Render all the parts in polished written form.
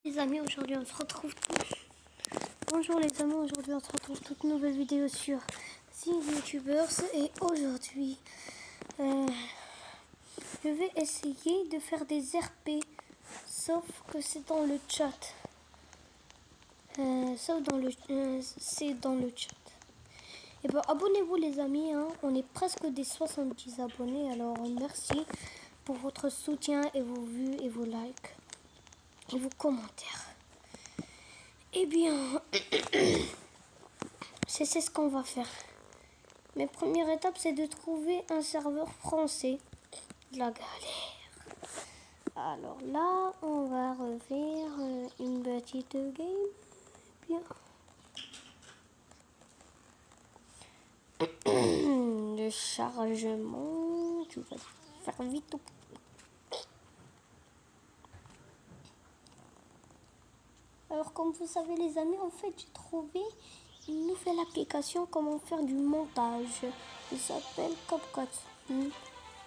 Les amis, aujourd'hui on se retrouve. Bonjour les amis, aujourd'hui on se retrouve pour toute nouvelle vidéo sur The YouTubers et aujourd'hui je vais essayer de faire des RP, sauf que c'est dans le chat. C'est dans le chat. Et ben abonnez-vous les amis, hein. On est presque des 70 abonnés, alors merci pour votre soutien et vos vues et vos likes et vos commentaires. Eh bien, c'est ce qu'on va faire. Mais première étape, c'est de trouver un serveur français. De la galère. Alors là, on va refaire une petite game. Bien. Le chargement. Tu vas faire vite. Alors, comme vous savez, les amis, en fait, j'ai trouvé une nouvelle application comment faire du montage. Il s'appelle CapCut.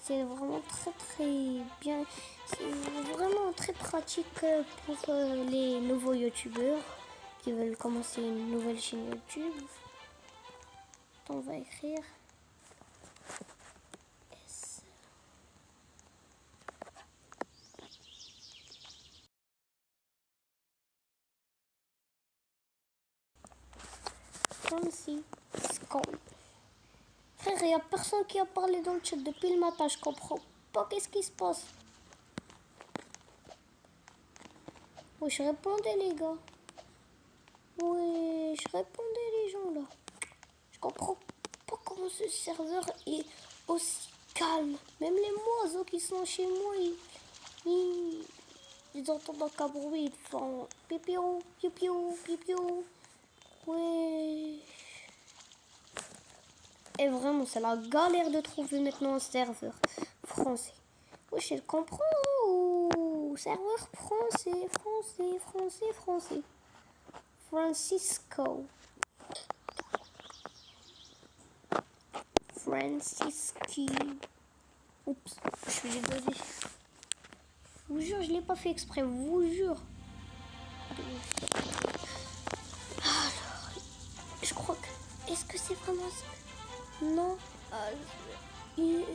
C'est vraiment très bien. C'est vraiment très pratique pour les nouveaux youtubeurs qui veulent commencer une nouvelle chaîne YouTube. On va écrire S. Francisco. Frère, il n'y a personne qui a parlé dans le chat depuis le matin. Je comprends pas qu'est-ce qui se passe. Oui, je répondais les gars. Oui, je répondais les gens là. Je comprends pas comment ce serveur est aussi calme. Même les oiseaux qui sont chez moi, ils entendent un bruit, ils font pipio, pipio, pipio. Ouais. Et vraiment, c'est la galère de trouver maintenant un serveur français. Oui, je le comprends. Serveur français. Francisco. Francisco. Oups, je suis désolée. Je vous jure, je l'ai pas fait exprès, vous jure. Alors, je crois que... Est-ce que c'est vraiment ça? Non. Oui.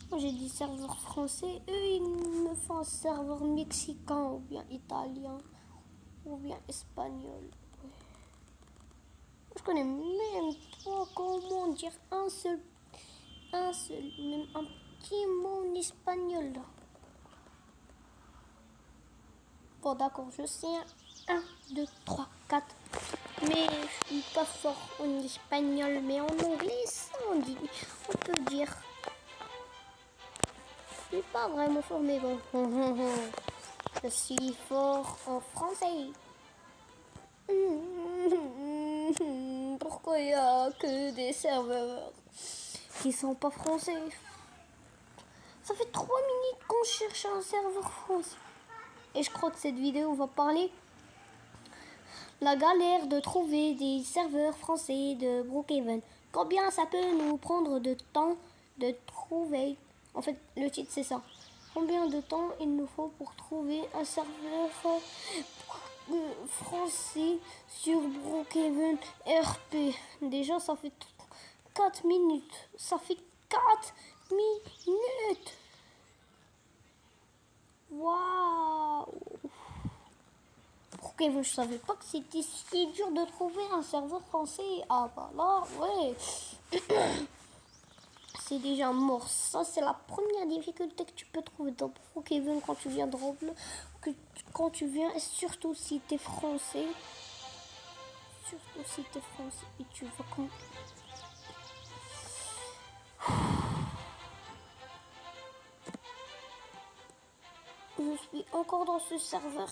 Moi, j'ai dit serveur français. Eux, ils me font serveur mexicain ou bien italien ou bien espagnol. Je connais même pas comment dire un seul, même un petit mot en espagnol. Bon, d'accord, je sais 1, 2, 3, 4. Mais je suis pas fort en espagnol, mais en anglais, ça on peut dire. Je suis pas vraiment fort, mais bon. Je suis fort en français. Pourquoi il n'y a que des serveurs qui sont pas français? Ça fait 3 minutes qu'on cherche un serveur français. Et je crois que cette vidéo va parler la galère de trouver des serveurs français de Brookhaven. Combien ça peut nous prendre de temps de trouver? En fait, le titre c'est ça. Combien de temps il nous faut pour trouver un serveur français sur Brookhaven RP? Déjà, ça fait 4 minutes. Ça fait 4 minutes. Waouh! Brookhaven, je savais pas que c'était si dur de trouver un serveur français. Ah bah là, ouais. C'est déjà mort. Ça, c'est la première difficulté que tu peux trouver dans Brookhaven quand tu viens de Roblox. Quand tu viens, et surtout si t'es français. Surtout si t'es français et tu vas comme... Je suis encore dans ce serveur.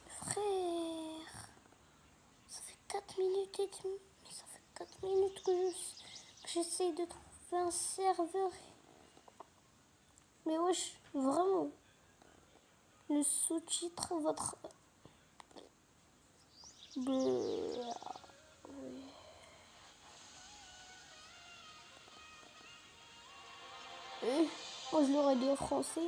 Frère, ça fait 4 minutes et demie. Mais ça fait 4 minutes que j'essaie de trouver un serveur. Mais wesh, vraiment. Le sous-titre, votre... Oui. Moi, je l'aurais dit en français.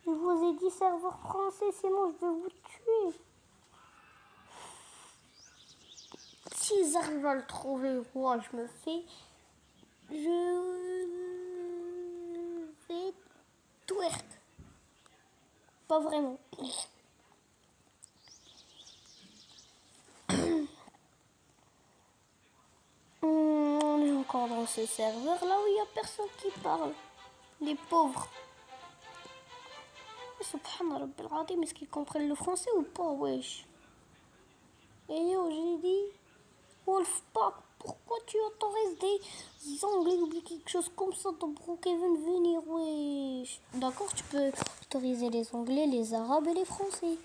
Je vous ai dit serveur français, sinon je vais vous tuer. S'ils arrivent à le trouver, moi, je me fais... Je vais twerk. Pas vraiment. On est encore dans ce serveur là où il n'y a personne qui parle. Les pauvres. Subhanallah Rabbil Azim, est-ce qu'ils comprennent le français ou pas, wesh? Et yo, j'ai dit, Wolfpack, pourquoi tu autorises des anglais ou quelque chose comme ça dans Brookhaven venir, wesh? D'accord, tu peux autoriser les anglais, les arabes et les français.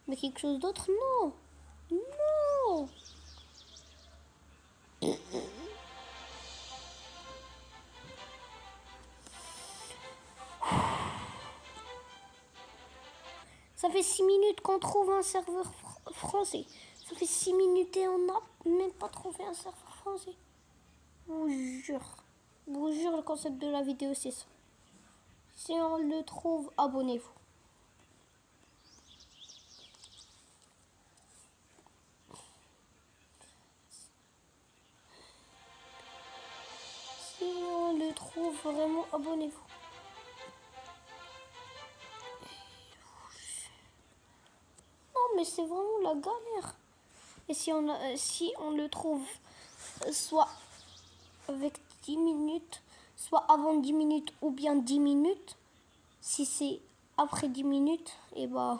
Mais quelque chose d'autre, non. Non. Ça fait 6 minutes qu'on trouve un serveur français. Ça fait 6 minutes et on n'a même pas trouvé un serveur français. Je vous jure. Je vous jure, le concept de la vidéo, c'est ça. Si on le trouve, abonnez-vous. Si on le trouve, vraiment, abonnez-vous. Non, mais c'est vraiment la galère. Et si on le trouve, soit avec 10 minutes, soit avant 10 minutes ou bien 10 minutes, si c'est après 10 minutes, et bah...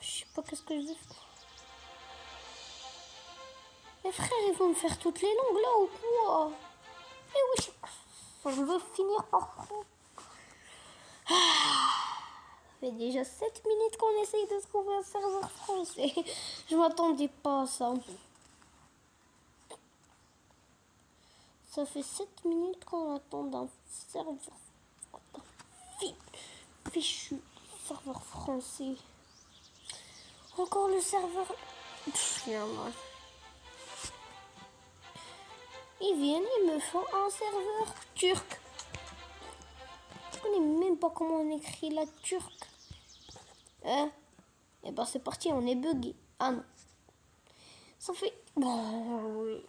Je sais pas qu'est-ce que je vais faire. Mes frères, ils vont me faire toutes les langues là ou quoi? Mais oui, je veux finir par... Ça fait déjà 7 minutes qu'on essaye de trouver un serveur français. Je m'attendais pas à ça. Ça fait 7 minutes qu'on attend un serveur... Fichu serveur français. Encore le serveur... Ils viennent, ils me font un serveur turc. Je connais même pas comment on écrit la turque. Hein? Et ben c'est parti, on est bugué. Ah non. Ça fait... Bon,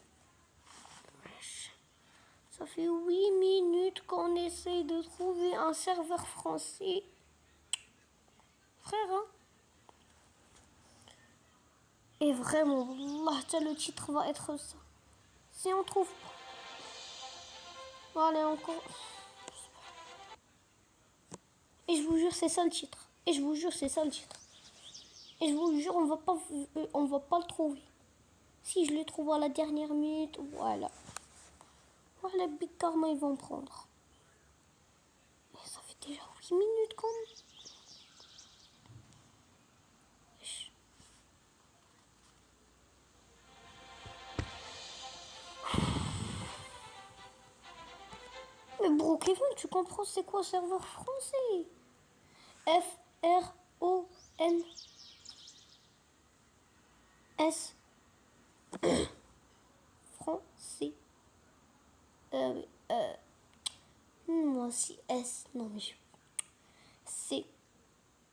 ça fait 8 minutes qu'on essaye de trouver un serveur français. Frère, hein? Et vraiment, le titre va être ça. Si on trouve pas. Allez, encore. Et je vous jure, c'est ça le titre. Et je vous jure, c'est ça le titre. Et je vous jure, on va pas le trouver. Si je le trouve à la dernière minute, voilà. Voilà, Big Karma, ils vont prendre. Et ça fait déjà 8 minutes quand même. Mais Brookhaven, tu comprends c'est quoi serveur français? F-R-O-N-S. Français. Moi si S. Non mais je... C.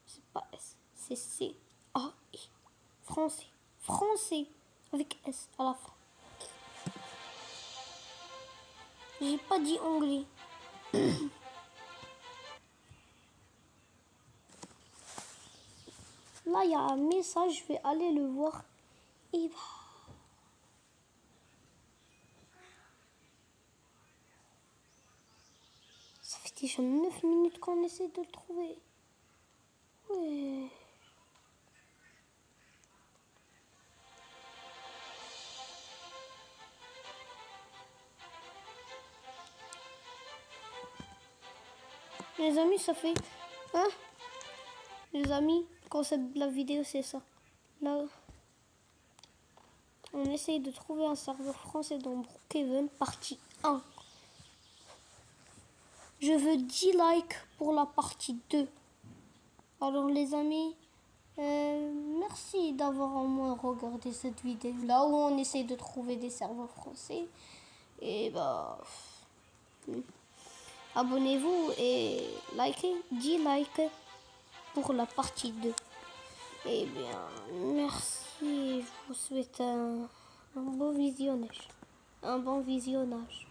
C'est pas S. C'est C-A-I. Français. Français. Avec S à la fin. J'ai pas dit anglais. Là, il y a un message. Je vais aller le voir. Et bah... Ça fait déjà 9 minutes qu'on essaie de le trouver. Ouais. Les amis, ça fait... Hein? Les amis, le concept de la vidéo, c'est ça. Là, on essaye de trouver un serveur français dans Brookhaven, partie 1. Je veux 10 likes pour la partie 2. Alors les amis, merci d'avoir au moins regardé cette vidéo là où on essaie de trouver des serveurs français. Et bah, abonnez-vous et likez, 10 likes pour la partie 2. Eh bien, merci. Je vous souhaite un bon visionnage. Un bon visionnage.